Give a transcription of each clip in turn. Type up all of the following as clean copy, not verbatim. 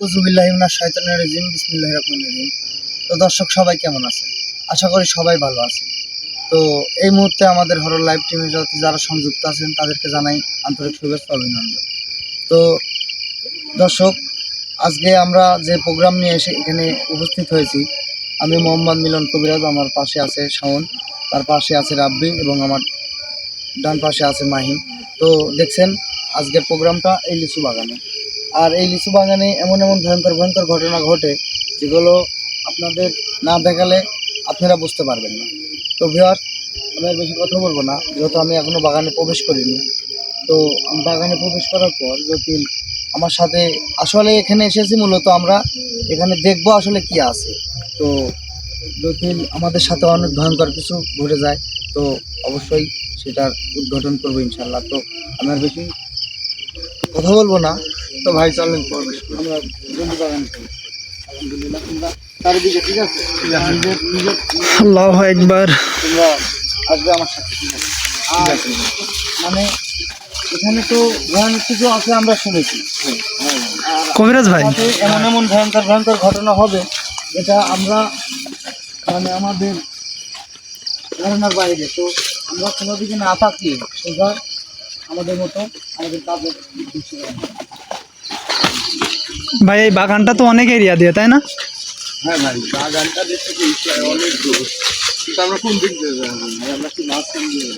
আউযুবিল্লাহি মিনাশ শাইতানির রাজিম বিসমিল্লাহির রহমানির রহিম। তো দর্শক সবাই কেমন আছেন? আশা করি সবাই ভালো আছেন। তো এই মুহূর্তে আমাদের হরর লাইভ টিমের সাথে যারা সংযুক্ত আছেন তাদেরকে জানাই আন্তরিক শুভেচ্ছা অভিনন্দন। তো দর্শক, আজকে আমরা যে প্রোগ্রাম নিয়ে এসে এখানে উপস্থিত হয়েছি, আমি মোহাম্মদ মিলন কবিরাজ, আমার পাশে আছে শাওন, তার পাশে আছে রাব্বি এবং আমার ডান পাশে আছে মাহিম। তো দেখছেন আজকের প্রোগ্রামটা এই লিচু বাগানে। আর এই লিচু বাগানে এমন এমন ভয়ঙ্কর ভয়ঙ্কর ঘটনা ঘটে যেগুলো আপনাদের না দেখালে আপনারা বুঝতে পারবেন না। তো ভিউয়ার, আমি আর বেশি কথা বলবো না, যেহেতু আমি এখনও বাগানে প্রবেশ করিনি। তো আমি বাগানে প্রবেশ করার পর জটিল আমার সাথে, আসলে এখানে এসেছি মূলত আমরা এখানে দেখবো আসলে কি আছে। তো জটিল আমাদের সাথে অনেক ভয়ঙ্কর কিছু ঘটে যায়, তো অবশ্যই সেটার উদ্ঘাটন করবো ইনশাল্লাহ। তো আমি আর বেশি কথা বলবো না। তো ভাই চলেন প্রবেশ করি। আমরা বন্ধু বাগান করি আলহামদুলিল্লাহ। তোমরা চারিদিকে ঠিক আছে, নিজের নিজের আল্লাহু আকবার। তোমরা আসবে আমার সাথে, ঠিক আছে? আর মানে এখানে তো ভয়ানক কিছু আছে আমরা শুনেছি, আর কবিরাজ ভাই, সাথে এমন এমন ভয়ঙ্কর ভয়ঙ্কর ঘটনা হবে এটা আমরা মানে আমাদের ধারণার বাইরে। তো আমরা কোনো দিকে না থাকি সোজা আমাদের মতো আমাদের কাজের উদ্দেশ্যে। ভাই এই বাগানটা তো অনেক এরিয়া দিয়ে, তাই না? হ্যাঁ ভাই, বাগানটা দেখতে অনেক দূর, কিন্তু আমরা কোন দিক দিয়ে যাবো? আমরা কি মাছ দিয়ে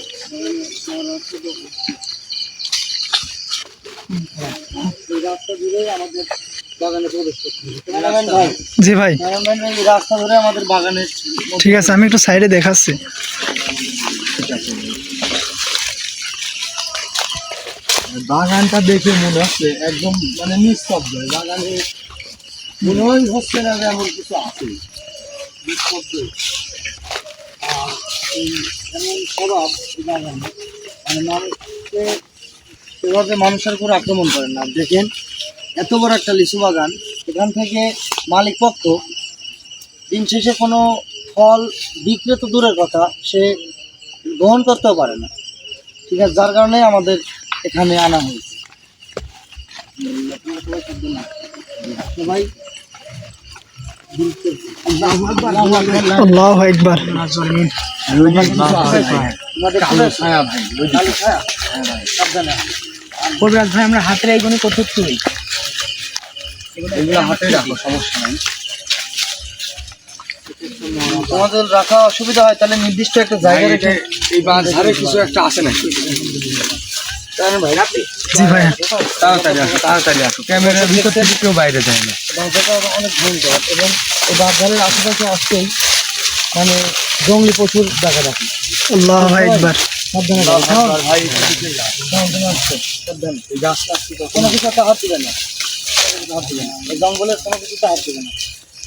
রাস্তা ধরে আমাদের বাগানে প্রবেশ করতে হবে। জি ভাই, এই রাস্তা ধরে আমাদের বাগানের ঠিক আছে, আমি একটু সাইডে দেখাচ্ছি। বাগানটা দেখে মনে হচ্ছে একদম মানে নিস্তব্ধ। বাগানে মনে হচ্ছে না যে এমন কিছু আছে, নিস্তব্ধ। আর এই এমন স্বভাব এই বাগানে, মানে মানুষকে সেভাবে মানুষের উপর আক্রমণ করেন না। দেখেন এত বড় একটা লিচু বাগান, এখান থেকে মালিক পক্ষ দিন শেষে কোনো ফল বিক্রি তো দূরের কথা, সে গ্রহণ করতেও পারে না, ঠিক আছে? যার কারণে আমাদের এখানে আনা হয়েছে। সবাই আল্লাহু আকবার। কবিরাজ ভাই, আমরা হাতের এইগুলো কত তুই এগুলো হাতে রাখো, সমস্যা নাই। তোমাদের রাখা অসুবিধা হয় তাহলে নির্দিষ্ট একটা জায়গা রেখে এই ধারে কিছু একটা আসে নাকি? ভাই জি ভাই, তাড়াতাড়ি আসো, তাড়াতাড়ি আসো, ক্যামেরার ভিতর থেকে কেউ বাইরে যায় না। বাজারটা অনেক ভয়ঙ্কর, এবং এই বাজারের আশেপাশে আসতেই মানে জঙ্গলি প্রচুর দেখা রাখি। আল্লাহু আকবার। সাবধানে ভাই, সাবধানে। এই গাছ কোনো কিছু একটা হাত দিবে না, হাত দিবে না। এই জঙ্গলের কোনো কিছুতে হাত দিবে না।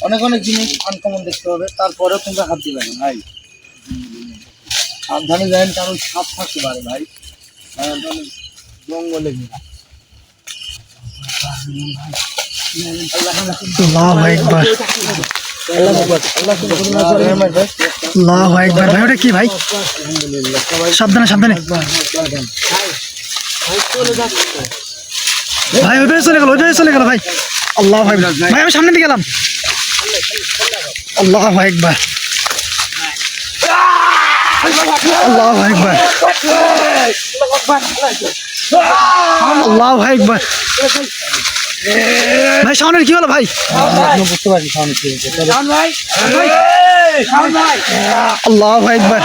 অনেক অনেক জিনিস আনকমন দেখতে হবে, তারপরেও তোমরা হাত দিবে না ভাই। সাবধানে যাবেন, কারণ সাপ থাকতে পারে ভাই, জঙ্গলে ঘেরা। আল্লাহু আকবার। আল্লাহু আকবার। ভাই ওটা কি ভাই? সাবধানে সাবধানে ভাই, ওইভাবে চলে গেল, ওইভাবে চলে গেল ভাই। আল্লাহু আকবার। ভাই আমি সামনে দিকে গেলাম। আল্লাহু আকবার। আল্লাহু আকবার। আল্লাহু আকবার। ভাই শাওনের কি হলো ভাই? বুঝতে পারছি সামনে কি হয়েছে। আল্লাহু আকবার।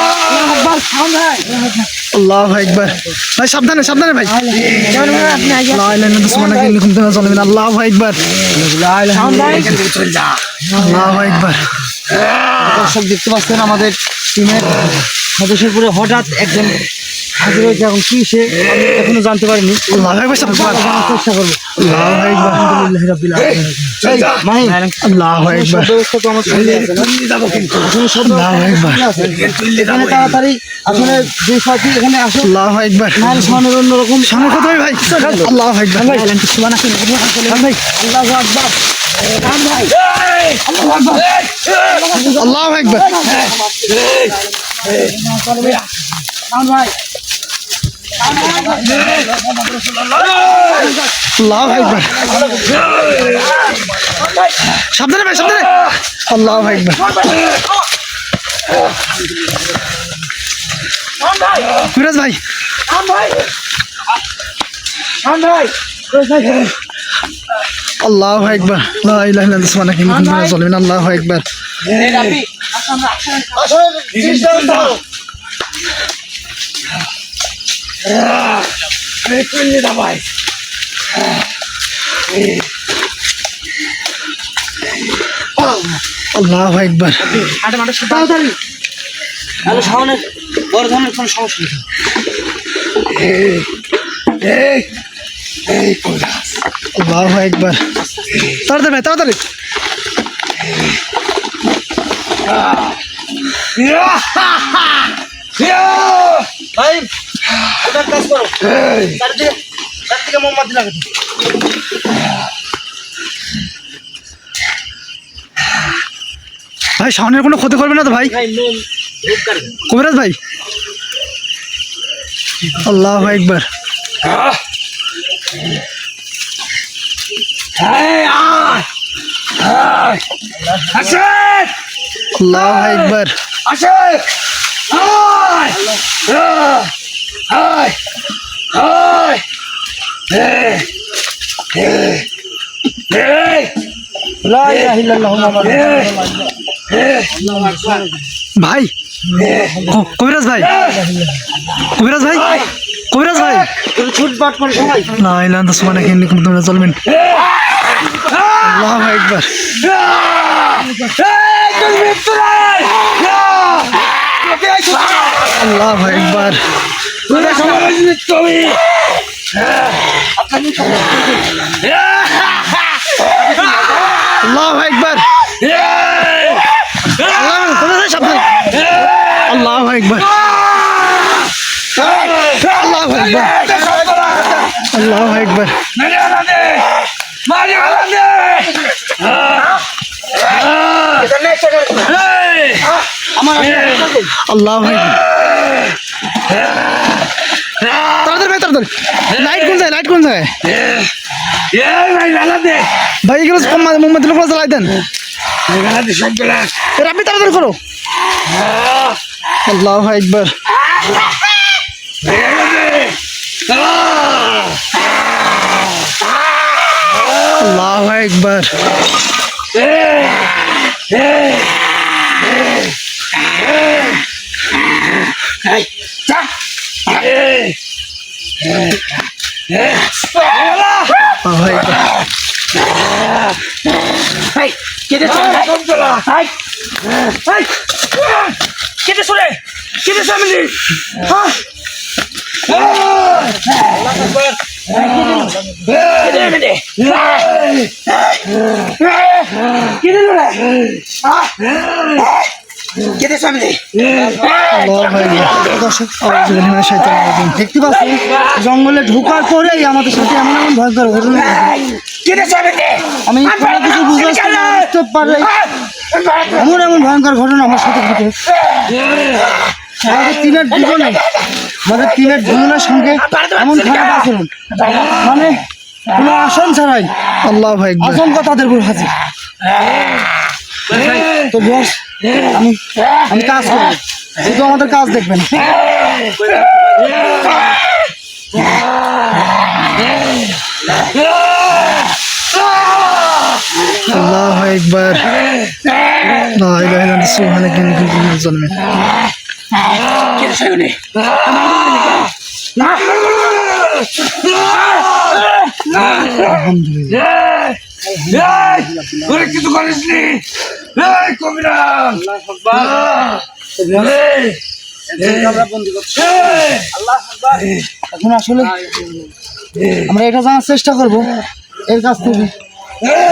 আল্লাহু আকবার। ভাই সাবধানে সাবধানে ভাই। লা ইলাহা ইল্লাল্লাহ সুবহানাকা ইন্নী কুনতু মিনাজ জালিমিন। আল্লাহু আকবার। আল্লাহু আকবার। দর্শক দেখতে পাচ্ছেন আমাদের টিমের সদস্যের উপরে হঠাৎ একজন হাজির হয়েছে। এখন কি সে আমি এখনো জানতে পারিনি। আল্লাহু আকবার। জানার চেষ্টা করবো। আল্লাহু আকবার। আলহামদুলিল্লাহ রাব্বিল আলামিন। মাহিন, আল্লাহু আকবার। শব্দ ব্যবস্থা তো আমার সামনে আছে না? আসলে শব্দ আল্লাহু আকবার। এখানে তাড়াতাড়ি আসলে যে সাথী এখানে আসো। আল্লাহু আকবার। নাহলে সামনের অন্যরকম সামনে কত ভাই? আল্লাহু আকবার। ভাই আল্লাহু আকবার। ভাই আল্লাহু আকবার। ভাই আল্লাহু আকবার। সাবধানে ভাই সাবধানে আল্লাহু আকবার মিরাজ ভাই আল্লাহু আকবার লা ইলাহা ইল্লাল্লাহ সুবহানাকা ইন্নী কুনতু মিনাজ জালিমিন আল্লাহু আকবার আল্লাহু আকবার বড় ধরনের কোনো সমস্যা নেই। আল্লাহু আকবার তাড়াতাড়ি ভাই তাড়াতাড়ি ভাই ওটার কাজ করো, চারদিকে মোমবাতি লাগাতে। ভাই শাওনের কোনো ক্ষতি করবে না তো ভাই কবিরাজ ভাই আল্লাহু আকবার আল্লাহু আকবার লা ইলাহা ইল্লাল্লাহ মুহাম্মাদুর রাসূলুল্লাহ। ভাই কবিরাজ ভাই কবিরাজ ভাই কবিরাজ ভাই ছুটপাট করে সবাই লা ইলাহা ইল্লাল্লাহ সুবহানাকা ইন্নী কুনতু মিনাজ জালিমিন আল্লাহু আকবার আল্লাহু আকবার আল্লাহু আকবার আল্লাহু আকবার আল্লাহু আকবার আল্লাহু আকবার আল্লাহু আকবার তাড়াতাড়ি ভাই তাড়াতাড়ি লাইট কোন যায় ভাই এগুলো মোমবাতি লোক জ্বালাই দেন আপনি তাড়াতাড়ি করো আল্লাহু আকবার আল্লাহু আকবার দেখতে পাচ্ছি জঙ্গলে ঢোকার পরেই আমাদের সাথে এমন এমন ভয়ঙ্কর ঘটনা আমি কোনো কিছু বুঝতে পারি এমন এমন ভয়ঙ্কর ঘটনা আমার সাথে ঘটে আমাদের টিমের জীবনে আমাদের টিমের জীবনের সঙ্গে এমন খারাপ আচরণ মানে কোনো আসন ছাড়াই আল্লাহু আকবার আচমকা তাদের উপর হাজির তো বস আমি কাজ করবো শুধু আমাদের কাজ দেখবেন আল্লাহু আকবার লা ইলাহা ইল্লাল্লাহ সুবহানাকা ইন্নী কুনতু মিনাজ জালিমিন কিছু করিসনি কবিরা এখন আসলে আমরা এটা জানার চেষ্টা করব এর কাছ থেকে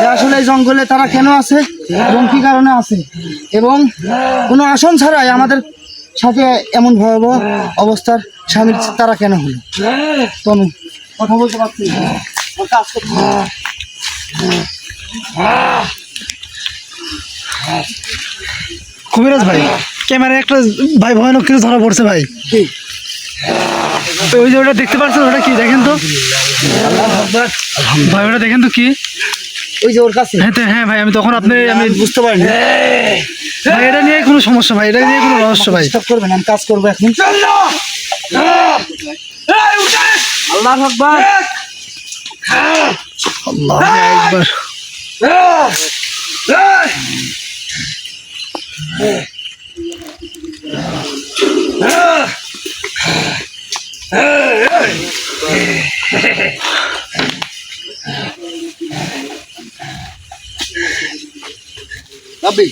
যে আসলে এই জঙ্গলে তারা কেন আছে এবং কি কারণে আছে এবং কোনো আসন ছাড়াই আমাদের সাথে এমন ভয়াবহ অবস্থার সামিল তারা কেন হলো তো আমি কথা বলতে পারছি না, আমার কাজ করতে হবে। কবিরাজ ভাই ক্যামেরায় একটা ভাই ভয়ানক কিছু ধরা পড়ছে ভাই ওই যে ওটা দেখতে পাচ্ছেন ওটা কি দেখেন তো ভাই ওটা দেখেন তো কি ওই যে ওর কাছে। হ্যাঁ ভাই, আমি তখন আপনি আমি বুঝতে পারিনি। ভাই এটা নিয়ে কোনো সমস্যা ভাই, এটা নিয়ে কোনো রহস্য ভাই। স্টপ করবেন, আমি কাজ করবো এখন। চল না এই উঠে আল্লাহু আকবার। আল্লাহু আকবার। রাব্বি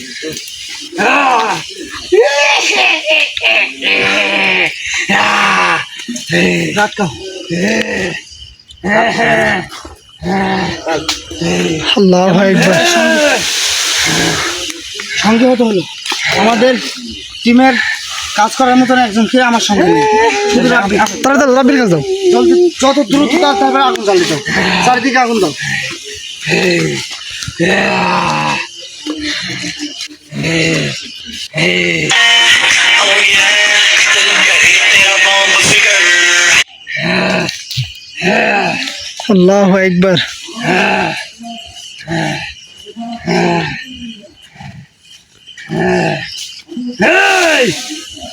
রাত খাও। আল্লাহু আকবার। সঙ্গে হতে হলো আমাদের টিমের কাজ করার মতন একজনকে আমার সঙ্গে নেই। শুধু রাব্বি। তাড়াতাড়ি রাব্বির কাছে দাও। জলদি যত দ্রুত তাড়াতাড়ি আগুন জ্বালিয়ে দাও, চারিদিকে আগুন দাও। আল্লাহু আকবার। এই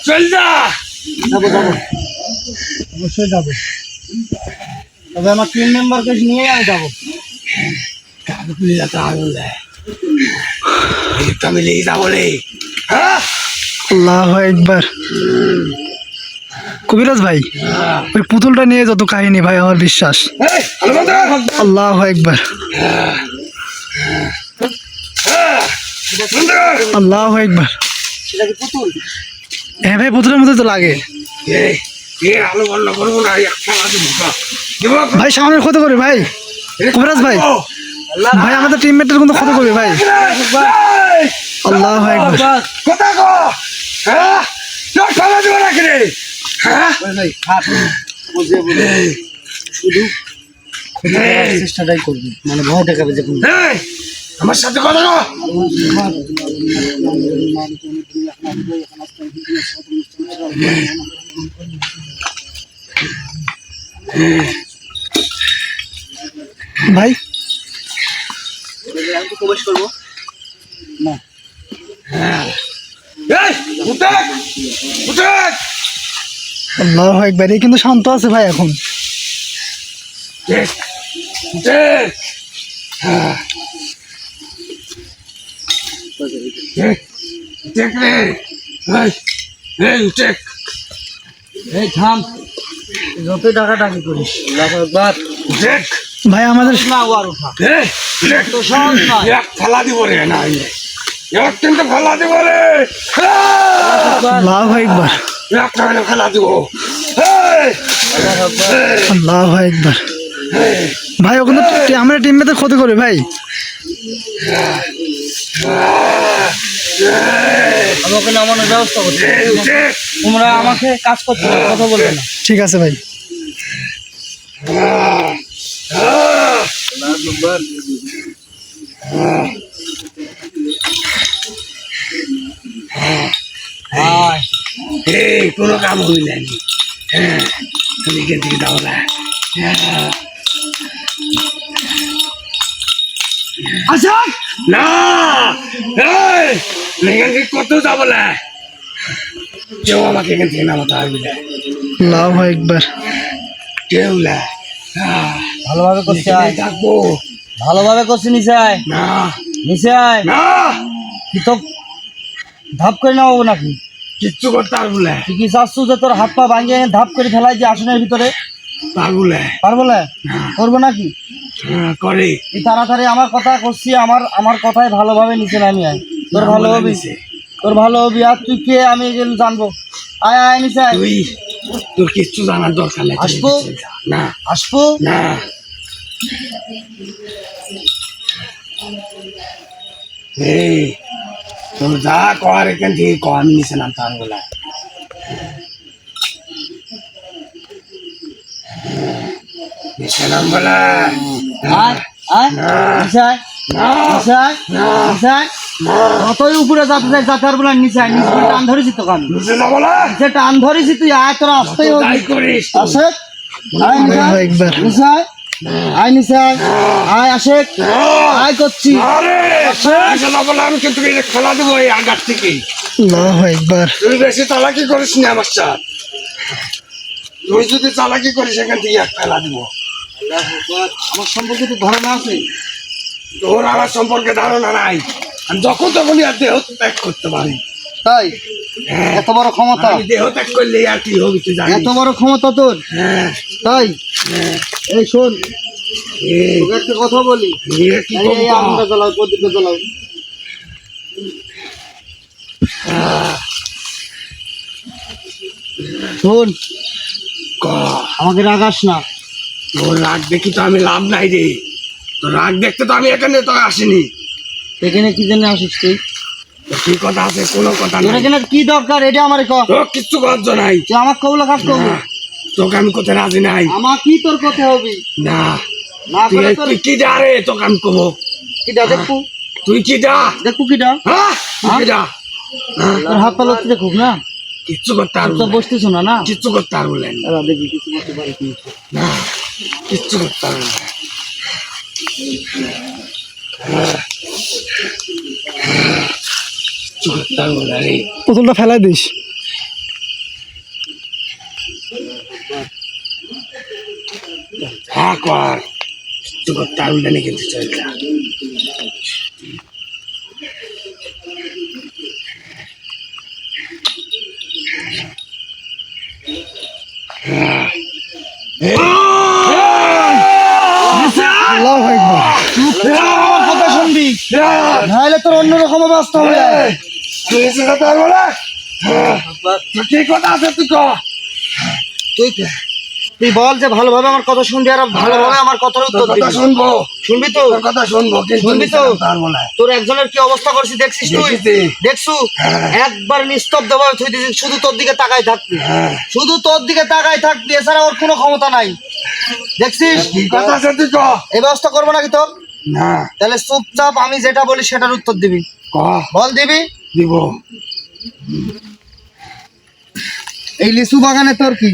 চল যা যাবো যাবো, অবশ্যই যাবো, তবে আমার টিম মেম্বারকে নিয়ে আমি যাবো। মিলে যাবো রে। হ্যাঁ আল্লাহু আকবার। কবিরাজ ভাই, ওই পুতুলটা নিয়ে যত কাহিনী ভাই, আমার বিশ্বাস। এই আলো বন্ধ কর। আল্লাহু আকবার। বন্ধ কর। আল্লাহু আকবার। সেটা কি পুতুল? হ্যাঁ ভাই, পুতুলের মধ্যে তো লাগে এই আলো বন্ধ করবো না, এক খেলা দিব ভাই। সামনের ক্ষতি করবে ভাই। কবিরাজ ভাই, ভাই আমাদের টিমমেটের কিন্তু ক্ষতি করবে ভাই। আল্লাহু আকবার। কথা কো। হ্যাঁ তোর খেলা দিব নাকি রে? হ্যাঁ ওই ভাই হাত বুঝিয়ে বলে শুধু ক্ষতি করার চেষ্টাটাই করবি, মানে ভয় দেখাবে যে কোনো। এই, আমার সাথে কথা কো। ভাই প্রবেশ করবো না। এই উঠে উঠে। আল্লাহু আকবার। এই কিন্তু শান্ত আছে ভাই এখন। উঠে দেখ রে। এই উঠে। এই থাম, যতই ডাকাডাকি করিস। আল্লাহু আকবার। দেখ ভাই আমাদের না ও আর উঠা এই দেখ তো সহজ নয়। এক খেলা দিব রে না এক কিন্তু খেলা দিব রে। আল্লাহু আকবার। একটা খেলা দিব। আল্লাহু আকবার। ভাই ও কিন্তু আমরা টিমমেটের ক্ষতি করবে ভাই। আমাকে নামানোর ব্যবস্থা করছি, তোমরা আমাকে কাজ করতে হবে, কথা বলবে না। ঠিক আছে ভাই। আয় এই কোনো কাম হইলেনি। তুমি এখান থেকে যাও না। আচ্ছা না এই এখান থেকে কত যাবো না, কেউ আমাকে এখান থেকে নামাতে পারবি না, আল্লাহু আকবার। কেউ না। ভালোভাবে করছি, আয় থাকবো ভালোভাবে করছি। নিচে আয়, না নিচে আয়। না কি তো ধাপ করে নেওয়াবো নাকি? কিচ্ছু করতে পারবো না, তুই কি চাচ্ছু যে তোর হাত পা ভাঙিয়ে ধাপ করে ফেলাই যে আসনের ভিতরে? পারবো না। পারবো না? করবো নাকি? করে এই তাড়াতাড়ি আমার কথা করছি, আমার কথায় ভালোভাবে নিচে নামি আয়। তোর ভালো হবি, তোর ভালো হবি। আর তুই কে আমি গেলে জানবো। আয় আয় নিচে আয়। তুই তোর কিচ্ছু জানার দরকার নেই। আসবো? না আসবো না এই তোর যা কর এখান থেকে কর, আমি নিচে নামতে পারবো না। নিচে নামবো না। আয় আয় নিচে আয়, নিচে আয়, নিচে আয়। যতই উপরে যাতে যাই যাতে পারবো না, নিচে আয়। নিচে টান ধরেছি তোকে আমি, নিচে যাবো না। নিচে টান ধরেছি। তুই আয়, তোরা আসতেই তাই হবি। করিস আসে আয়, নিচে আয়, একবার নিচে আয়। আয় নিচে আয়, আয় আশেক, আয় করছি। আরে খেলা বলে আমি কিন্তু এই খেলা দেবো এই আগার থেকে। আল্লাহু আকবার। তুই বেশি চালাকি করিস না আমার সাথে। তুই যদি চালাকি করিস সেখান থেকে এক খেলা দিব। আমার সম্পর্কে তো ধারণা আছে। তোর আমার সম্পর্কে ধারণা নাই। আমি যখন তখনই আর দেহ ত্যাগ করতে পারি। তাই এত বড় ক্ষমতা, আমি দেহ ত্যাগ করলে আর কি হবে তুই জানিস? এত বড় ক্ষমতা তোর? হ্যাঁ, তাই হ্যাঁ। এই শোন, এই, তোকে একটা কথা বলি। এ কি এই করবো? আগুনটা জ্বালাও, প্রদীপটা জ্বালাও। শোন, ক, আমাকে রাগাস না। তোর রাগ দেখি তো আমি লাভ নাই রে। তোর রাগ দেখতে তো আমি এখানে তো আসিনি। এখানে কি জন্য আসিস তুই? তোর কি কথা আছে? কোনো কথা তোর নাই। এখানে কি দরকার এটা আমারে কর। তোর কিচ্ছু কাজ নাই। তুই আমার কৌলা কাজ করবি, না, তোকে আমি কোথায় রাজি নাই। আমার কি তোর কথা হবি? না, না তুই করে তোর তুই কি যা রে, তোকে আমি কবো। কিটা দেখবো, তুই কি যা? দেখবো কিটা? হ্যাঁ, তুই কি যা? তোর হাত পা লড়তে দেখুক না, কিচ্ছু করতে তুই পারবো তো না। বসতেছ না না। কিচ্ছু করতে পারবো না। এবার দেখবি কিছু করতে পারি কি। না, কিচ্ছু করতে পারবো না। কিচ্ছু করতে পারবো না রে। পুতুলটা ফেলাই দিস। হ্যাঁ কর, কিচ্ছু করতে পারবো না কিন্তু চলছে। আল্লাহু আকবার। আমার কথা শুনবি, নাহলে তোর অন্যরকম অবস্থা হবে। তুই এসে কথা বলবো না? তুই কি কথা আছে তুই ক? তুই তুই বল যে ভালোভাবে আমার কথা শুনবি আর ভালোভাবে আমার কথার তোর উত্তর কথা দিবি। শুনবো, শুনবি তো? তোর কথা শুনবো, কিন্তু শুনবি নিচে তো? নামতে পারবো না। তোর একজনের কি অবস্থা করছিস দেখছিস তুই? দেখেছি। দেখছু? একবার নিস্তব্ধ ভাবে তুই শুধু তোর দিকে তাকাই থাকবি, হ্যাঁ। শুধু তোর দিকে তাকাই থাকবি, এছাড়া ওর কোনো ক্ষমতা নাই। দেখছিস? কি কথা আছে তুই ক? এই ব্যবস্থা করবো নাকি তোর? না, তাহলে চুপচাপ আমি যেটা বলি সেটার উত্তর দিবি। ক, বল দিবি। দিব। এই লিচু বাগানে তোর কি?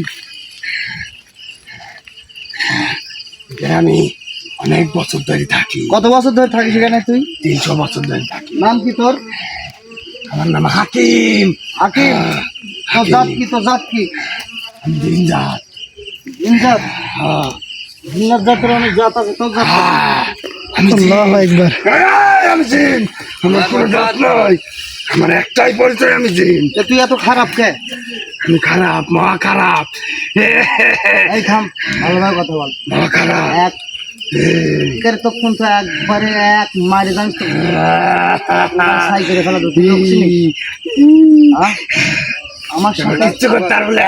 আমি অনেক বছর ধরে থাকি। কত বছর ধরে থাকিস এখানে তুই? 300 বছর ধরে থাকি। নাম কি তোর? আমার নাম হাকিম। হাকিম। তোর জাত কি? তোর জাত কি? আমি দিনজাত। ইনজাত? হ্যাঁ, জিন্নাত জাতের অনেক জাত আছে, তোর জাত কি? হ্যাঁ, আমি জিন। আল্লাহু আকবার। এই, আমি জিন। আমার কোনো জাত নয়, আমার একটাই পরিচয়, আমি জিন। তা তুই এত খারাপ কে? আমি খারাপ, মহা খারাপ। এই থাম, ভালোভাবে কথা বল। মহা খারাপ। একের তখন তো একবারে এক মারে জানিস তো, সাই করে ফেলা তো তুই দেখছিস নি? হ্যাঁ? আমার সাথে কিচ্ছু করতে পারবো না।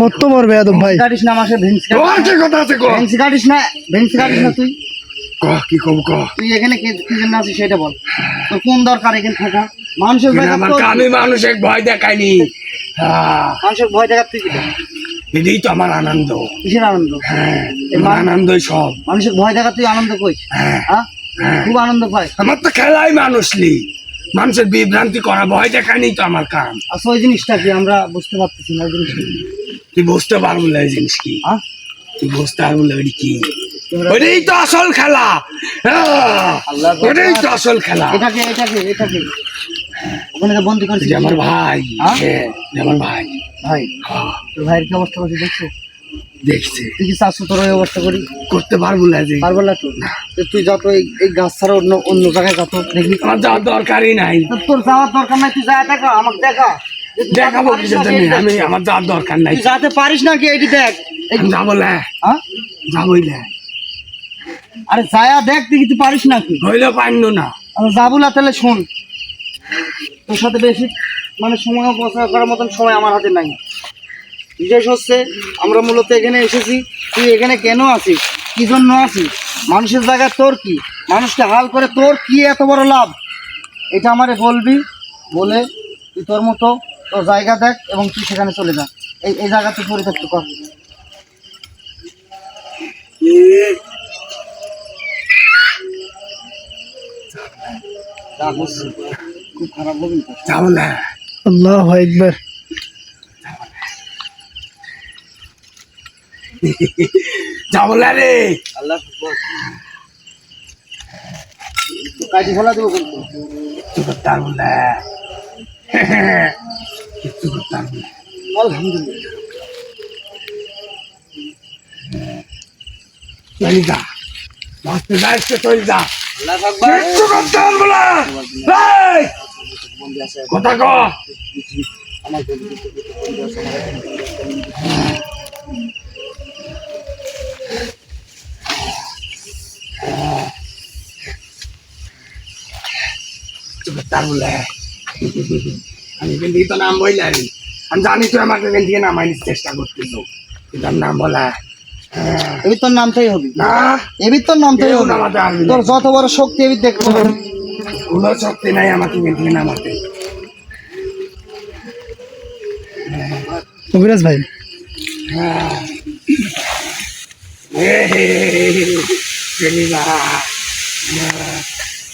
কত বড় বেয়াদব ভাই। কাটিস না, আমার সাথে তোর কি কথা আছে ক? ভেংসি কাটিস না, ভেংসি কাটিস না। তুই ক, কি কব ক? তুই এখানে কি জন্য আছিস সেটা বল। তোর কোন দরকার এখানে থাকা? মানুষের ভয় আমার দেখাত, আমি মানুষের ভয় দেখাইনি। মানুষের ভয় দেখাত তুই কিটা? এটাই তো আমার আনন্দ। কিসের আনন্দ? হ্যাঁ, আমার আনন্দই সব। মানুষের ভয় দেখা তুই আনন্দ কই? হ্যাঁ, হ্যাঁ? খুব আনন্দ পাই। আমার তো খেলাই মানুষলি, মানুষের বিভ্রান্তি করা, ভয় দেখানি তো আমার কাম। আসলে ওই জিনিসটা কি আমরা বুঝতে পারতেছি না, ওই জিনিসটা কি? তুই বুঝতে পারবো না এই জিনিস কি। হ্যাঁ? তুই বুঝতে পারবো না ওইটা কি। ওইটাই তো আসল খেলা। হ্যাঁ, ওইটাই তো আসল খেলা। এটাকে এটাকে এটাকে ওখানে তো বন্দি এই করছিস। যে আমার ভাই, হ্যাঁ? হ্যাঁ, এই যে আমার ভাই। ভাই, হ্যাঁ, তোর ভাইয়ের কি অবস্থা করছিস দেখছো? দেখছে। তুই কি চাচ্ছ তোর ওই অবস্থা করি? করতে পারবো না যে। পারবো না তো? তো তুই যত এই গাছ ছাড়া অন্য অন্য জায়গায় যত দেখবি। আমার যাওয়ার দরকারই নাই। তোর যাওয়ার দরকার নাই, তুই যা দেখা, আমাকে দেখা। যে তুই দেখাবো যাতে পারিস কিসের নাকি জন্য? এইটি আমি দেখ। আমার যাওয়ার দরকার নাই। তুই যাতে পারিস নাকি এইটি দেখ। আমি যাবো না, হ্যাঁ? যাবোই না। আরে যায়া দেখ দেখি তুই পারিস নাকি। হইলে পাইল না। আমি যাবো না, তাহলে শোন, তোর সাথে বেশি মানে সময় অপচয় করার মতন সময় আমার হাতে নাই। বিশেষ হচ্ছে আমরা মূলত এখানে এসেছি, তুই এখানে কেন আছিস, কি জন্য আছিস, মানুষের জায়গায় তোর কি, মানুষকে হাল করে তোর কি এত বড় লাভ, এটা আমারে বলবি। বলে তুই তোর মতো তোর জায়গা দেখ এবং তুই সেখানে চলে যা। এই জায়গা তুই পরিত্যক্ত কর। যা হচ্ছে, খুব খারাপ হবে তো। যাবো না। আল্লাহু আকবার। যাবো না রে আল্লাহ কাটি ফেলা দেবো কিন্তু কিচ্ছু করতে পারবো না কিচ্ছু করতে পারবো না আলহামদুলিল্লাহ চলে যা বাঁচতে যাইস তো চলে যা আল্লাহ আকবার কিচ্ছু করতে পারবো না এই, বন্ধু আছে কথা ক আমার বন্ধু আছে কিচ্ছু করতে পারবো না আমি এখান থেকে তো নাম বললাম আমি জানি তুই আমাকে এখান থেকে নামাইনি চেষ্টা করতেছ কিন্তু আমি নাম বলা এবির তোর নামটাই হবে না এবির তোর নামটাই কেউ হবে নামাতে পারবি না তোর যত বড় শক্তি এবির দেখতে হবে কোনো শক্তি নাই আমাকে এখান থেকে নামাতে কবিরাজ ভাই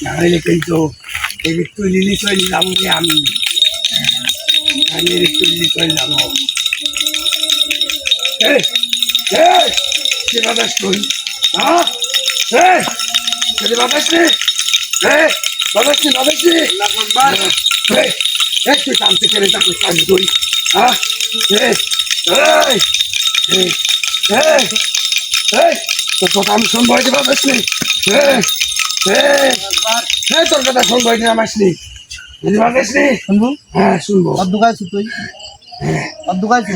নাহলে কিন্তু এই তুলিলি চলে যাবো যে আমি তুলিলি চলে যাবো কে বাতাস তুই হ্যাঁ বাতাস রে বাতাস নি বাতাস নি একটু টানতে কেড়ে তাকে কাজ করি হ্যাঁ তোর কথা আমি শুনবো হইতে পারছিস নি তোর কথা শুনবো হইতে আমার নি বুঝতে পারছিস নি শুনবো হ্যাঁ শুনবো অদ্দু গাইছু তুই অদ্দু গাইছু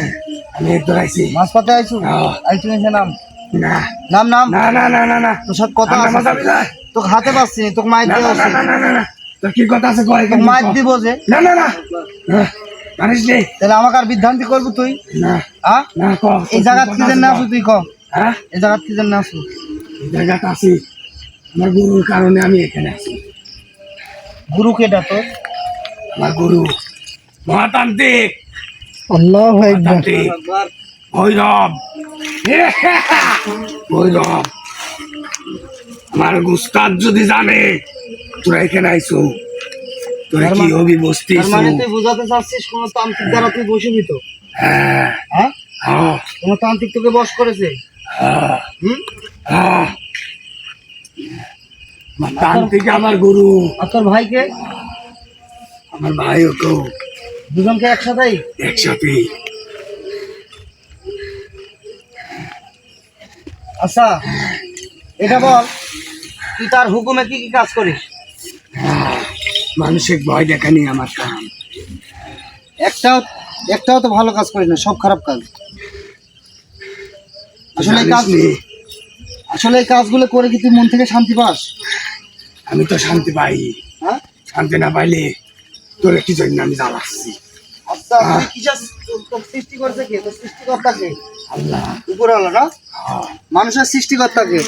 আমি একটু আইছি মাছ পাতে আইছু হ্যাঁ। আইছু এসে নাম না নাম নাম না না না না না তোর সাথে কথা আমার আছে মাথা বিলাই তোকে হাতে পাচ্ছি না, তোকে মাইর না দিয়ে না না না না না তোর কি কথা আছে কয় তোকে মাইর দিব যে না না না জানিস নে তাহলে আমাকে আর বিভ্রান্তি করবো তুই না হ্যাঁ না ক এই জায়গা কি জন্য আসু তুই ক হ্যাঁ এই জায়গা কি জন্য আসু এই জায়গাটা আছি আমার গুরুর কারণে আমি এখানে আছি গুরু কেটা তোর আমার গুরু মহাতান্ত্রিক আল্লাহু আকবার মহাতান্ত্রিক ভৈরব ভৈরব আমার গুস্তাদ যদি জানে তোরা এখানে আইসো তোরা কি হবি বসতিস তার মানে তুই বুঝাতে চাচ্ছিস কোন তান্ত্রিক দ্বারা তুই বসীভূত হ্যাঁ হ্যাঁ হ্যাঁ কোন তান্ত্রিক তোকে বশ করেছে হ্যাঁ হুম হ্যাঁ আমার তান্ত্রিক আমার গুরু আর তোর ভাইকে আমার ভাইও তো দুজনকে একসাথেই একসাথে আচ্ছা এটা বল তুই তার হুকুমে কি কি কাজ করিস মানসিক ভয় দেখানি আমার কাম একটাও একটাও তো ভালো কাজ করিস না সব খারাপ কাজ আসলে এই কাজ জানিস নি, আসলে এই কাজগুলো করে কি তুই মন থেকে শান্তি পাস আমি তো শান্তি পাই হ্যাঁ শান্তি না পাইলে তোর কি জন্য আমি জ্বালাচ্ছি আচ্ছা তুই কি চাস তোর সৃষ্টি করছে কে তোর সৃষ্টিকর্তা কে আল্লাহ উপরওয়ালা না হ্যাঁ, মানুষের সৃষ্টিকর্তা কে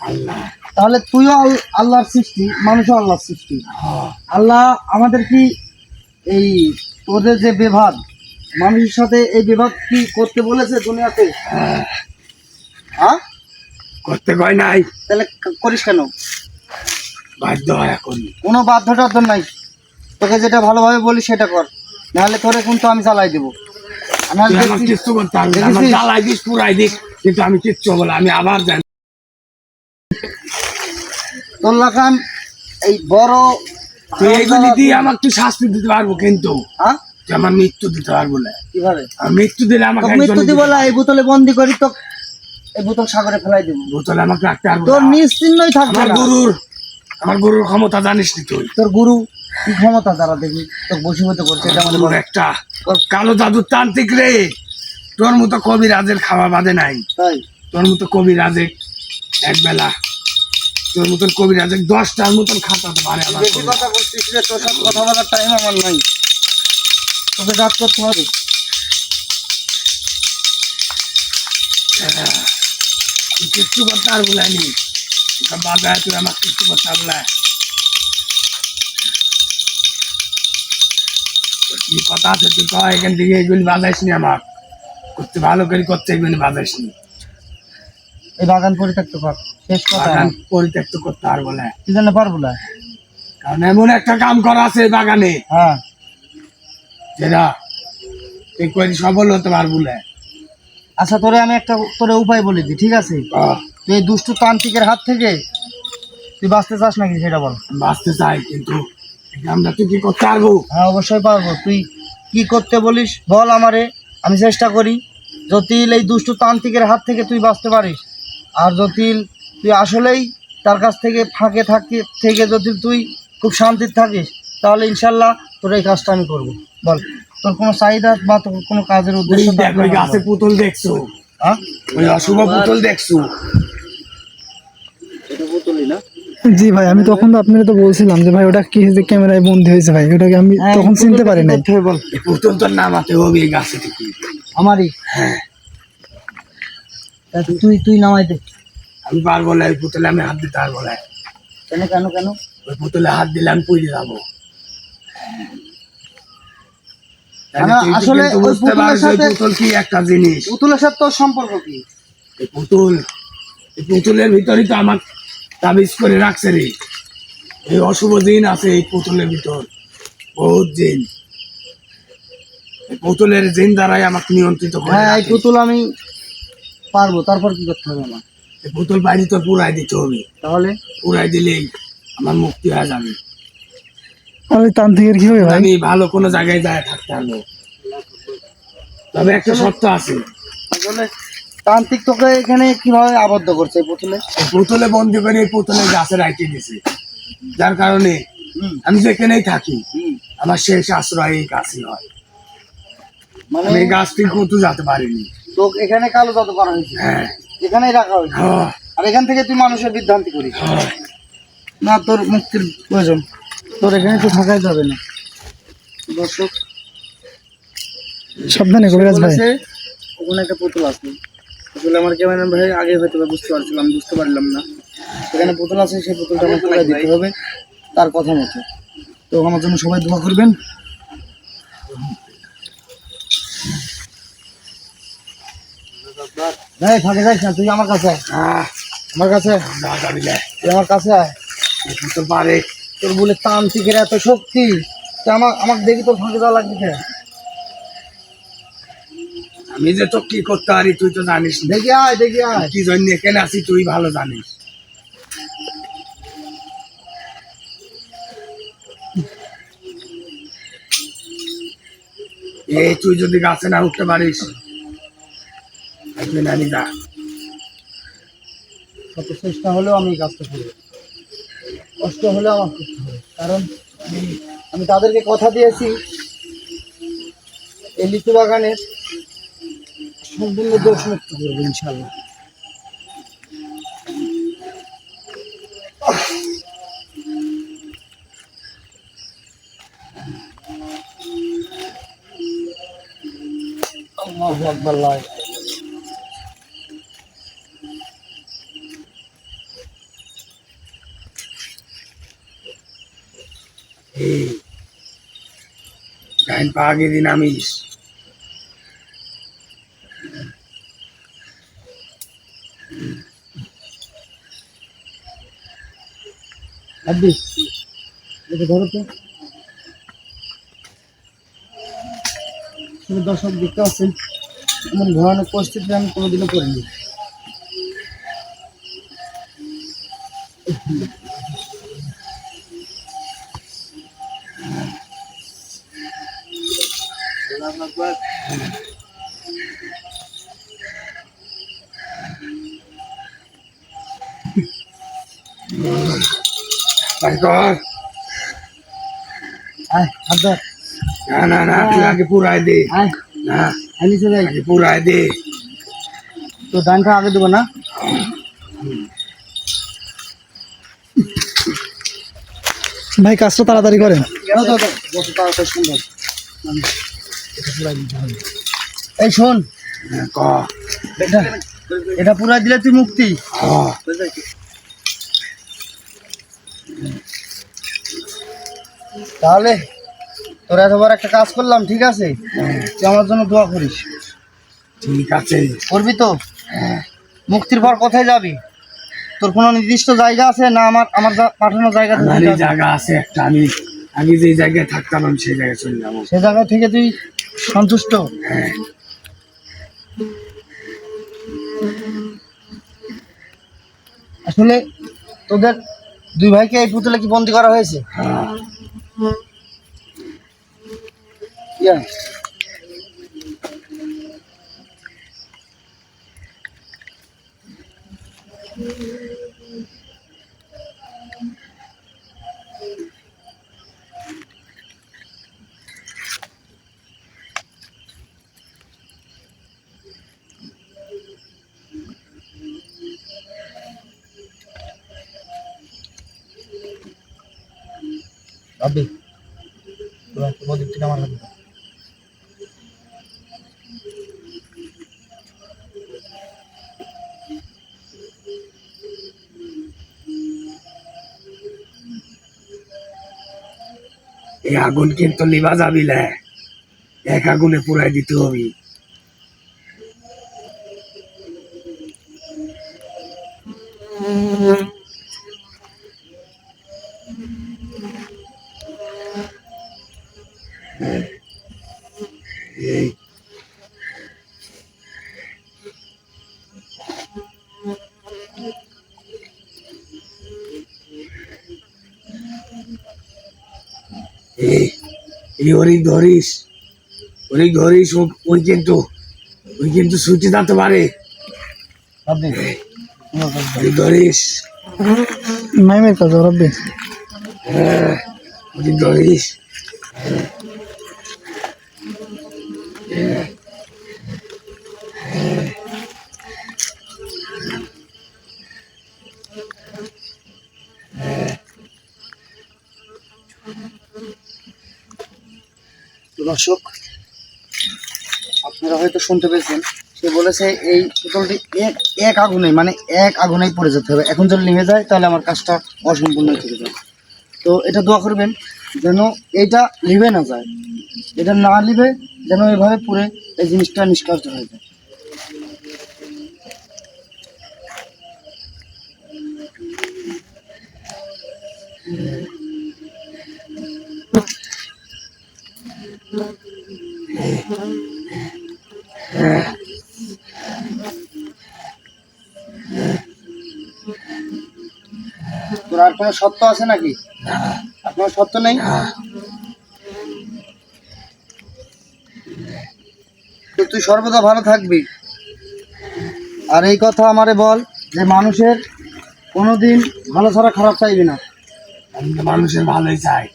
আল্লাহ তাহলে তুইও আল্লাহর সৃষ্টি মানুষও আল্লাহর সৃষ্টি হ্যাঁ, আল্লাহ আমাদের কি এই তোদের যে বিভাগ মানুষের সাথে এই বিভাগ কি করতে বলেছে দুনিয়াতে হ্যাঁ, হ্যাঁ করতে কয় নাই তাহলে করিস কেন বাধ্য হয় এখন কোনো বাধ্যটা তোর নাই তোকে যেটা ভালোভাবে বলি সেটা কর নাহলে তোরে কিন্তু আমি চালাই দেবো আমি আজ তুই আমার দেখছি- কিচ্ছু করতে পারবি না। আমার দেখেছিস? জ্বালাই দিস পুরাই দিস কিন্তু আমি কিচ্ছু বলে আমি আবার যাই তোর লাগান এই বড় তুই এইগুলি দিয়ে আমাকে তুই শাস্তি দিতে পারবো কিন্তু হ্যাঁ তুই আমার মৃত্যু দিতে পারবো না কিভাবে আর মৃত্যু দিলে আমাকে তোকে একজনই মৃত্যু দিব দিতে না এই বোতলে বন্দি করি তো এই বোতল সাগরে ফেলাই দেবো বোতলে আমাকে রাখতে পারবো তোর না। নিশ্চিন্নই থাকবে আমার না গুরুর ক্ষমতা জানিস নি তুই তোর গুরু কি ক্ষমতা দ্বারা দেখি তোকে বসীভূত করছে এটা মনে গুরুর কর একটা কালো জাদুর তান্ত্রিক রে তোর মতো কবিরাজের খাওয়া বাদে নাই তাই তোর মতো কবিরাজের এক বেলা তোর মতন কবিরাজের 10টার মতন খাটাতে পারে আমার বেশি কবিরাজ। কথা বলছিস রে তোর সাথে কথা বলার টাইম আমার নাই তোকে কাজ করতে হবে তুই কিচ্ছু করতে পারবো না নি বাজায় তুই আমার কিচ্ছু করতে পারবো না তোর কি কথা আছে তুই কয় এখান থেকে এগুলি বাজাইস নি আমার করতে ভালো করে করতে এগুলি বাজাইস নি এই বাগান পরিত্যক্ত কর শেষ কথা বাগান পরিত্যক্ত করতে পারবো না কি জন্য পারবো না কারণ এমন একটা কাম করা আছে এই বাগানে হ্যাঁ যেটা তুই কই সফল হতে পারবো না আচ্ছা তোরে আমি একটা উপায় বলে দিই, ঠিক আছে? তুই এই দুষ্টু তান্ত্রিকের হাত থেকে তুই বাঁচতে চাস নাকি সেটা বল। বাঁচতে চাই, কিন্তু আমরা তুই কি করতে পারবো? হ্যাঁ অবশ্যই পারবো। তুই কি করতে বলিস বল আমারে, আমি চেষ্টা করি। জটিল এই দুষ্টু তান্ত্রিকের হাত থেকে তুই বাঁচতে পারিস, আর জটিল তুই আসলেই তার কাছ থেকে ফাঁকে থেকে জটিল তুই খুব শান্তিতে থাকিস, তাহলে ইনশাল্লাহ তোর এই কাজটা আমি করবো। বল তোর কোনো চাহিদা বা তোর কোনো কাজের উদ্দেশ্য দেখ, থাকলে ওই আমাকে গাছে বল। পুতুল দেখছো? হ্যাঁ ওই অশুভ পুতুল দেখছো? এটা পুতুলই না? জি ভাই, আমি তখন তো আপনাকে তো বলছিলাম যে ভাই ওটা কি হয়েছে, ক্যামেরায় বন্দি হয়েছে ভাই, ওটাকে আমি তখন চিনতে পারি নাই। বল এই পুতুল তোর নামাতে হবে এই গাছে থেকে। আমারই? হ্যাঁ, তা তুই নামাই দে। আমি পারবো না, এই পুতুলে আমি হাত দিতে পারবো না। কেন কেন কেন? ওই পুতুলে হাত দিলে আমি পড়ে যাবো। না, আসলে ওই বুঝতে পুতুলের পারছিস ওই সাথে- পুতুল কি একটা জিনিস? পুতুলের সাথে তোর সম্পর্ক কি? এই পুতুলের ভিতরই তো আমার তাবিজ করে রাখছে রে। এই অশুভ জিন আছে এই পুতুলের ভিতর, বহুত জিন। এই পুতুলের জিন দ্বারাই আমাকে নিয়ন্ত্রিত করে হ্যাঁ এই রাখে। পুতুল আমি পারবো, তারপর কি করতে হবে আমার? এই পুতুল বাইরে তো পুরাই দিতে হবে, তাহলে পুরাই দিলেই আমার মুক্তি হয়ে যাবে। আর ওই তান্ত্রিকের কি হবে ভাই? আমি ভালো কোনো জায়গায় যায় থাকতে পারবো, তবে একটা শর্ত আছে। আসলে তান্ত্রিক তোকে এখানে কিভাবে আবদ্ধ করছে এই পুতুলে? এই পুতুলে বন্দি করে এই পুতুলে গাছে রাখতে দিয়েছে, যার কারণে আমি যেখানেই থাকি আমার শেষ আশ্রয় এই গাছই হয়। মানে আমি এই গাছ থেকে কোথাও যেতে পারিনি। তো এখানে কালো জাদু করা হয়েছে, হ্যাঁ, এখানেই রাখা হয়েছে, হ্যাঁ, আর এখান থেকে তুই মানুষের বিভ্রান্তি করিস। হ্যাঁ। না তোর মুক্তির প্রয়োজন, তোর এখানে তো থাকাই যাবে না। দর্শক সাবধানে কবিরাজ ভাই। বলেছে ওখানে একটা পুতুল আছে। আসলে আমার ক্যামেরা ভাই আগে হয়তো বা বুঝতে পারছিলাম, বুঝতে পারলাম না সেখানে পুতুল আছে, সেই পুতুলটা আমার পুরাই দিতে হবে তার কথা মতো। তো আমার জন্য সবাই দোয়া করবেন। ভাই ফাঁকে যাইস না, তুই আমার কাছে আয়, আমার কাছে আয়, না যাবি না। তুই আমার কাছে আয়। এই পুতুল পারে। তোর বলে তান্ত্রিকের এত শক্তি, তুই আমাকে দেখি তোর ফাঁকে যাওয়া লাগবে কেন? আমি যে তো কি করতে পারি তুই তো জানিস না। দেখি আয়, দেখি আয়। কি জন্য এখানে আছি তুই ভালো জানিস। এই তুই যদি গাছে না উঠতে পারিস তুই নানি যা। কত চেষ্টা হলেও আমি এই কাজটা করবো, কষ্ট হলেও আমার করতে হবে, কারণ আমি তাদেরকে কথা দিয়েছি এই লিচু বাগানের সম্পূর্ণ দোষ মুক্ত করবো ইনশাল্লাহ। আল্লাহু আকবার, লা ইলাহা এই ডাইন পা আগে দিন নামিস। আব্বি দেখে ধরো তো। তুমি দর্শক দেখতে পাচ্ছেন এমন ভয়ানক পরিস্থিতি আমি কোনোদিনও করিনি। তারপর আয় হাত ধর, না না না তুই আগে পুরাই দে। আয় না আয় নিচে যাই। আগে পুরাই দে। তো ডানটা আগে দেবো না? ভাই কাজটা তাড়াতাড়ি করেন। দাও, দাও, দাও, যত তাড়াতাড়ি সম্ভব। এটা পুরাই দিতে হবে। এই শোন, হ্যাঁ, ক। এটা এটা পুরাই দিলে তুই মুক্তি। হ্যাঁ, তাহলে তোর এতবার একটা কাজ করলাম, ঠিক আছে? তুই আমার জন্য দোয়া করিস, ঠিক আছে। করবি তো? মুক্তির পর কোথায় যাবি? তোর কোনো নির্দিষ্ট জায়গা আছে না? আমার পাঠানো জায়গা থেকে আমার এই যাবি? জায়গা আছে একটা, আমি আগে যে জায়গায় থাকতাম আমি সেই জায়গায় চলে যাবো। সে জায়গা থেকে তুই সন্তুষ্ট? হ্যাঁ, আসলে তোদের দুই ভাইকে এই পুতুলে কি বন্দি করা হয়েছে? হ্যাঁ, ইয়া, ভাবি তোমার প্রদীপ থেকে আমার হাতে দাও। এই আগুন কিন্তু লিবা যাবি না, এক আগুনে পুরাই দিতে হবে। এই এই এই ওরি ধরিস, ওই ধরিস, ওই কিন্তু ছুটি যেতে পারে। ভাবি ওই ধরিস, মাইমের কাজ রব্বি। হ্যাঁ, ওই ধরিস। দর্শক, আপনারা হয়তো শুনতে পেয়েছেন, সে বলেছে এই পুতুলটি এক এক আগুনেই, মানে এক আগুনেই পড়ে যেতে হবে। এখন যদি নিভে যায় তাহলে আমার কাজটা অসম্পূর্ণ থেকে যায়। তো এটা দোয়া করবেন যেন এইটা লিভে না যায়, এটা না লিভে যেন এভাবে পুড়ে এই জিনিসটা নিষ্কাশিত হয়ে যায়। তোর আর কোনো সত্য আছে নাকি? আর কোনো সত্য নেই? তো তুই সর্বদা ভালো থাকবি। আর এই কথা আমারে বল যে মানুষের কোনোদিন ভালো ছাড়া খারাপ চাইবি না। আমি তো মানুষের ভালোই চাই।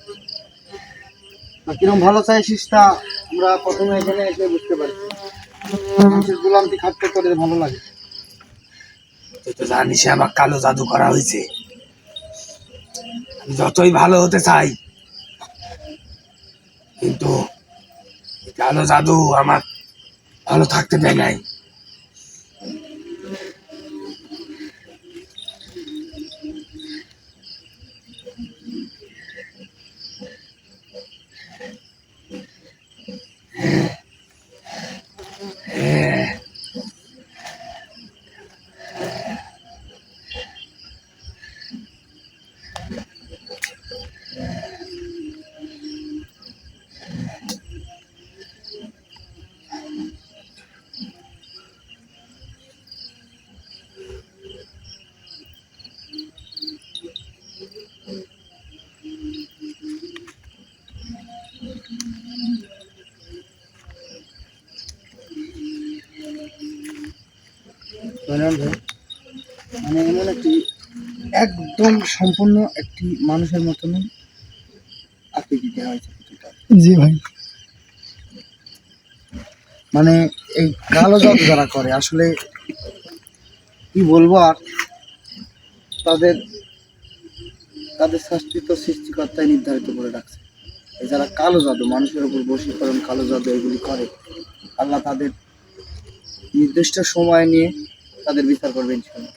আর কিরকম ভালো চাইছিস তা আমরা প্রথমে এখানে এসে বুঝতে পারছি। মানুষের গোলামটি খাটতে করে ভালো লাগে। তুই তো জানিস আমার কালো জাদু করা হয়েছে। আমি যতই ভালো হতে চাই, কিন্তু এই কালো জাদু আমার ভালো থাকতে দেয় নাই। ধন্যবাদ ভাই। মানে এমন একটি একদম সম্পূর্ণ একটি মানুষের মতনই আকৃতি দেওয়া হয়েছে পুতুলটা। জি ভাই। মানে এই কালো জাদু যারা করে আসলে কি বলবো আর, তাদের তাদের শাস্তি তো সৃষ্টিকর্তাই নির্ধারিত করে রাখছে। এই যারা কালো জাদু মানুষের উপর বশীকরণ, কালো জাদু এগুলি করে, আল্লাহ তাদের নির্দিষ্ট সময় নিয়ে তাদের বিচার করবে ইনশাআল্লাহ।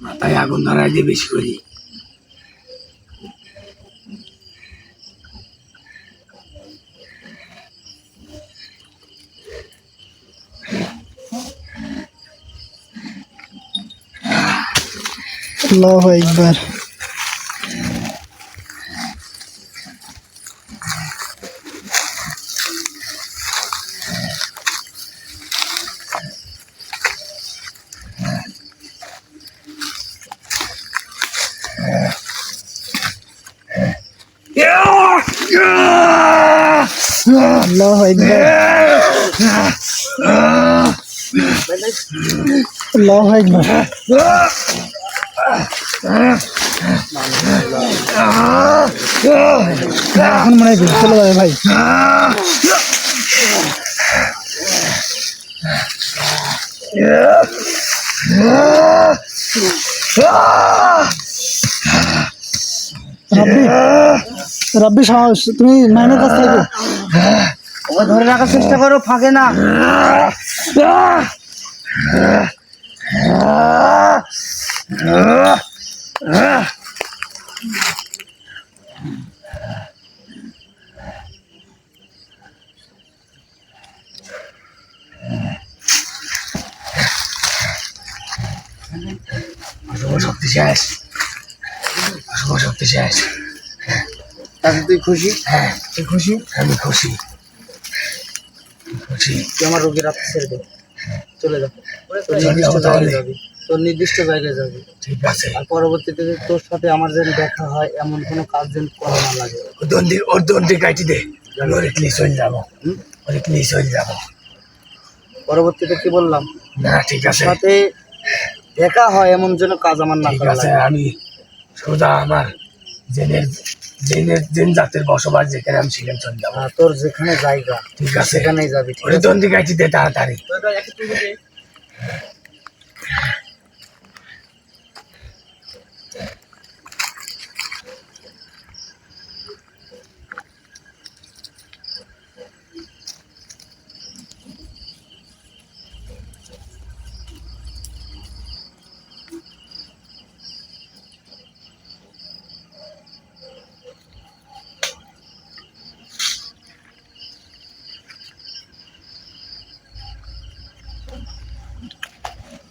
মাথায় আগুন ধরাই দিয়ে বেশি করি। আল্লাহু আকবার। আল্লাহু আকবার। আল্লাহু আকবার। এখন মনে হয় চলে যাবে ভাই। রাব্বি, রাব্বি সাহস, তুমি মাইনের কাছ থেকে ওকে ধরে রাখার চেষ্টা করো, ফাঁকে না। অশুভ শক্তি শেষ, অশুভ শক্তি শেষ। তাতে তুই খুশি? হ্যাঁ, তুই খুশি? আমি খুশি, খুশি। তুই আমার রোগীর রাত ছেড়ে দে, চলে যা। তোর চলে নির্দিষ্ট যাবো তাহলে। জায়গায় যাবি, তোর নির্দিষ্ট জায়গায় যাবি। ঠিক আছে। আর পরবর্তীতে যদি তোর সাথে আমার যেন দেখা হয় এমন কোনো কাজ যেন করা না লাগে। ওর দন্ডি কাটি দে, আমি ওর ক্লিস হয়ে যাবো, ওর ক্লিস হয়ে যাবো। পরবর্তীতে কি বললাম? না ঠিক আছে, সাথে দেখা হয় এমন যেন কাজ আমার না ঠিক করা আছে। লাগে। আমি সোজা আমার জেন জাতের বসবাস যেখানে আমি সেখানে চলে যাবো। হ্যাঁ, তোর যেখানে জায়গা ঠিক আছে, সেখানেই যাবি। ঠিক ওর আছে? দন্ডি কাটি দে তাড়াতাড়ি।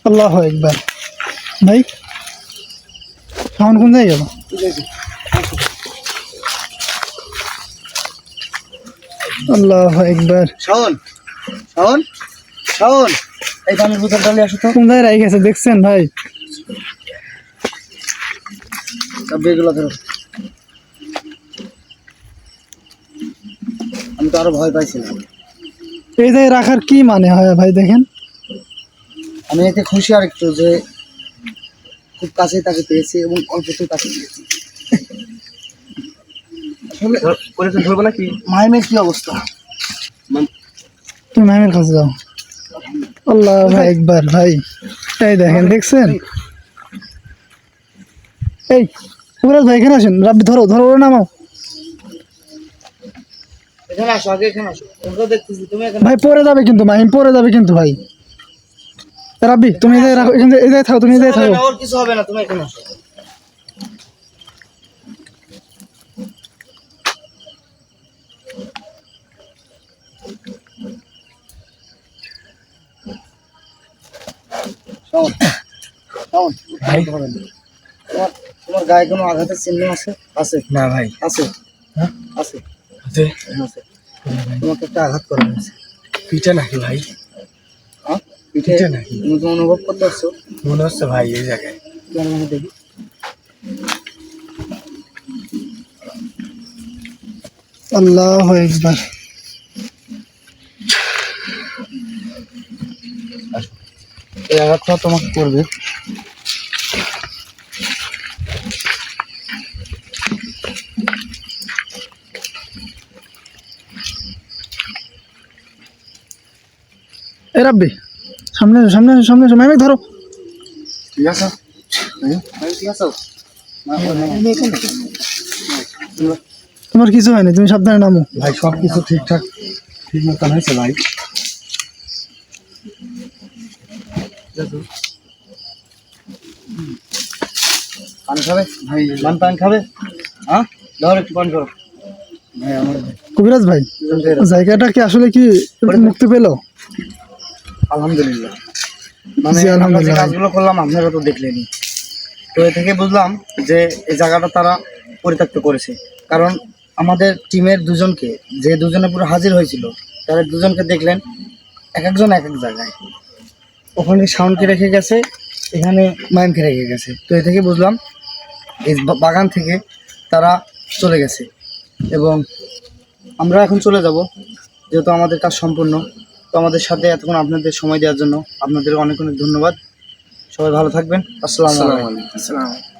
আল্লাহু আকবার। ভাই সাউন্ড কোন জায়গায় গেল? আল্লাহু আকবার। শোন, শোন, শোন, এই পানির বোতলটা নিয়ে আসো তো। কোন জায়গায় রেখে গেছে দেখছেন ভাই? এগুলো ধরো। আমি তো আরো ভয় পাইছিলাম। এই জায়গায় রাখার কি মানে হয় ভাই? দেখেন, আমি এতে খুশি আর একটু যে খুব কাছেই তাকে পেয়েছি এবং অল্পতেই তাকে পেয়েছি। আসলে ধরবো নাকি? মাইমের কি অবস্থা? তুমি মাইমের কাছে যাও। আল্লাহু আকবার। ভাই এই দেখেন, দেখছেন? এই কুবরাজ ভাই এখানে আসেন। রাব্বি ধরো, ধরো, ওরে নামাও। এখানে আসো, আগে এখানে আসো। তোমরা দেখতেছি, তুমি এখানে। ভাই পরে যাবে কিন্তু, মাহিম পরে যাবে কিন্তু ভাই। রাব্বি তুমি এই জায়গায় রাখো, এখানে এই জায়গায় থাকো, তুমি এই জায়গায় থাকো। ওর কিছু হবে না, তুমি এখানে আসো। শোন, শোন, ভাই। তোমার তোমার গায়ে কোনো আঘাতের চিহ্ন আছে? আছে? না ভাই। আছে? হ্যাঁ? আছে? আছে? আছে। তোমাকে একটা আঘাত করা হয়েছে। পিঠে নাকি ভাই? হ্যাঁ? পিঠে? পিঠে নাকি? তুমি তো অনুভব করতে পারছো? মনে হচ্ছে ভাই এই জায়গায়। কেন আমি দেখি। আল্লাহু আকবার। এই আঘাতটা তোমাকে করবে। এ রাব্বি সামনে এসো, সামনে এসো, সামনে এসো। মাইমেক ধরো। ঠিক আছে? ঠিক আছে? তোমার কিছু হয়নি, তুমি সাবধানে নামো। ভাই সব কিছু ঠিকঠাক ঠিক মতন হয়েছে ভাই। পানি খাবে? ভাই পানি খাবে? হ্যাঁ, ধর একটু পানি করো। ভাই আমার কবিরাজ ভাই জায়গাটা কি আসলে কি মুক্তি পেলো? আলহামদুলিল্লাহ। মানে জি, আমরা যে আলহামদুলিল্লাহ। কাজগুলো করলাম আপনারা তো দেখলেনই। তো এ থেকে বুঝলাম যে এই জায়গাটা তারা পরিত্যক্ত করেছে, কারণ আমাদের টিমের দুজনকে, যে দুজনে পুরো হাজির হয়েছিল, তারা দুজনকে দেখলেন এক একজন এক এক জায়গায়। ওখানে সাউন্ডকে রেখে গেছে, এখানে মাইমকে রেখে গেছে। তো এ থেকে বুঝলাম এই বাগান থেকে তারা চলে গেছে এবং আমরা এখন চলে যাব, যেহেতু আমাদের কাজ সম্পূর্ণ। তো আমাদের সাথে এতক্ষণ আপনাদের সময় দেওয়ার জন্য আপনাদের অনেক অনেক ধন্যবাদ। সবাই ভালো থাকবেন। আসসালামু আলাইকুম। আসসালাম।